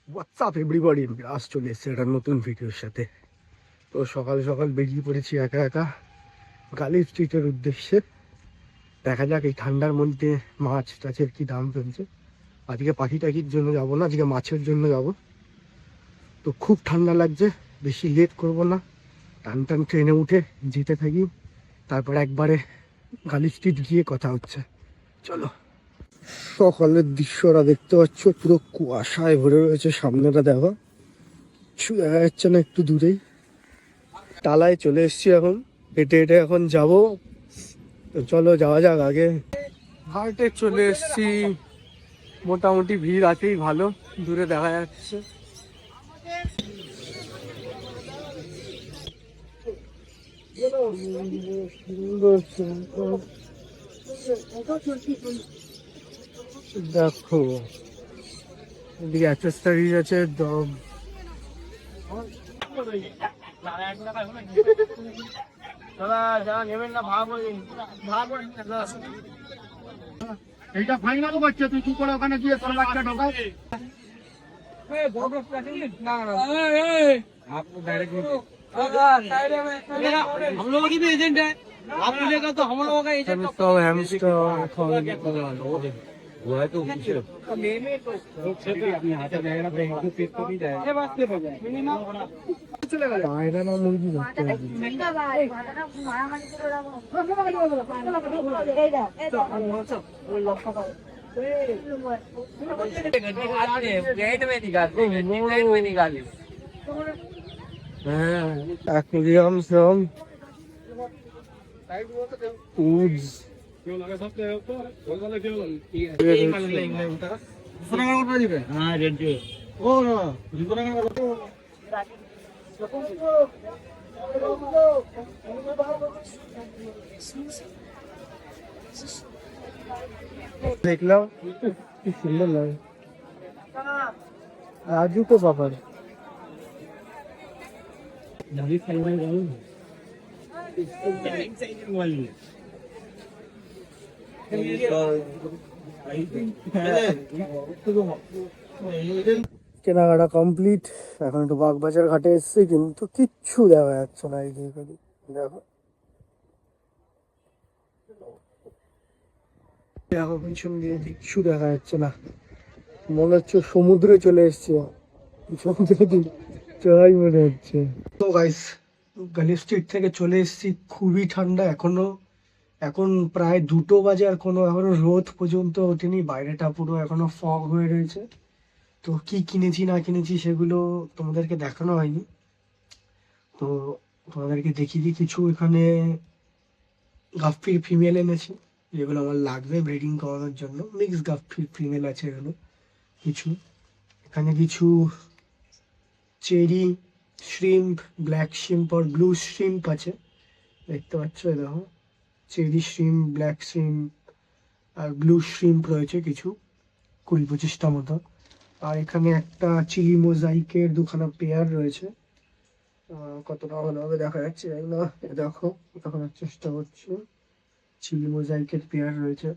WhatsApp everybody, আজ চলে এসছে একটা নতুন ভিডিওর সাথে। তো সকাল সকাল বেরিয়ে পড়েছি একা একা গালি স্ট্রিটের উদ্দেশ্যে। দেখা যাক এই ঠান্ডার মধ্যে মাছ টাছের কি দাম চলছে। আজকে পাখি টাখির জন্য যাবো না, আজকে মাছের জন্য যাব। তো খুব ঠান্ডা লাগছে, বেশি লেট করব না, টান টান ট্রেনে উঠে যেতে থাকি, তারপর একবারে গালি স্ট্রিট গিয়ে কথা হচ্ছে। চলো। সকালের দৃশ্যটা দেখতে পাচ্ছ, পুরো কুয়াশায় ভরে রয়েছে। সামনেটা দেখো, কিছু দেখা যাচ্ছে না, একটু দূরেই টালায় চলে এসছি। এখন হেঁটে হেঁটে এখন যাব। তো চলো যাওয়া যাক। আগে ঘাটে চলে এসছি, মোটামুটি ভিড় আছেই ভালো, দূরে দেখা যাচ্ছে। দেখো এদিকে অ্যাক্সেসরিজ আছে। এইটা ফাইনাল করছে, তুই কি করে ওখানে গিয়ে তোর বাচ্চা ঢোকাস? हम लोगों की भी एजेंट है, आप मिलेगा तो हम लोगों का एजेंट। वो है तो अपने हाथ में रहेगा तो पेट तो नहीं जाएगा। पायरा ना मुर्गी लगता है। Aquarium from foods. हाँ रेड ओ ना দেখলাম কি সুন্দর লাগে। রাজু তো বাবার কেনাকাটা কমপ্লিট। এখন একটু বাগবাজার ঘাটে এসেছি, কিন্তু কিচ্ছু দেখা যাচ্ছে না। এই দেখো, দেখো পিছন দিয়ে কিচ্ছু দেখা যাচ্ছে না, মনে হচ্ছে সমুদ্রে চলে এসছি। সমুদ্রে চড়াই মনে হচ্ছে। তো গাইস, গালি স্ট্রিট থেকে চলে এসেছি। খুবই ঠান্ডা এখনো, এখন প্রায় 2টো বাজে, আর কোনো এখনো রোদ পর্যন্ত ওঠেনি। বাইরেটা পুরো এখনো ফগ হয়ে রয়েছে। তো কি কিনেছি না কিনেছি সেগুলো তোমাদেরকে দেখানো হয়নি, তো তোমাদেরকে দেখিয়ে দিই। কিছু এখানে গাফফির ফিমেল এনেছি, যেগুলো আমার লাগবে ব্রিডিং করানোর জন্য। মিক্স গাফফির ফিমেল আছে এগুলো কিছু। এখানে কিছু চেরি শ্রিম্প, ব্ল্যাক শ্রিম্প আর ব্লু শ্রিম্প আছে, দেখতে পাচ্ছ। দেখো, চেরি শ্রিম্প, ব্ল্যাক শ্রিম্প আর ব্লু শ্রিম্প রয়েছে কিছু, 20-25টা মতো। আর এখানে একটা চিলি মোজাইকের দুখানা পেয়ার রয়েছে। কতটা ভালো হবে দেখা যাচ্ছে না, দেখো দেখানোর চেষ্টা করছি। চিলি মোজাইকের পেয়ার রয়েছে।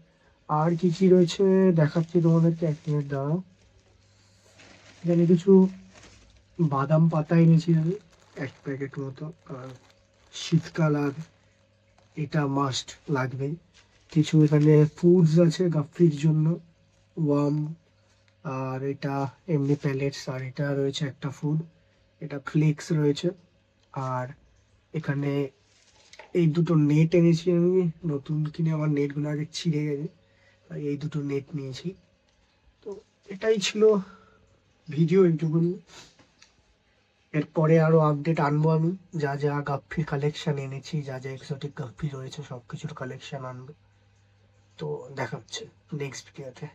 আর কি কি রয়েছে দেখাচ্ছি তোমাদেরকে, 1 মিনিট দাঁড়াও। এখানে কিছু বাদাম পাতা এনেছি আমি 1 প্যাকেট মতো, আর শীতকাল আর এটা মাস্ট লাগবেই। কিছু এখানে ফুডস আছে গাফফির জন্য, ওয়ার্ম, আর এটা এমনি প্যালেটস, আর এটা রয়েছে একটা ফুড, এটা ফ্লেক্স রয়েছে। আর এখানে এই দুটো নেট এনেছি আমি নতুন কিনে, আমার নেটগুলো আগে ছিঁড়ে গেছে, তাই এই দুটো নেট নিয়েছি। তো এটাই ছিল ভিডিও, এইটুকুনি। এরপরে আরো আপডেট আনবো আমি, যা যা গাফফির কালেকশন এনেছি, যা যা এক্সোটিক গাফফি রয়েছে সব কিছুর কালেকশন আনবো। তো দেখা হচ্ছে নেক্সট ভিডিওতে।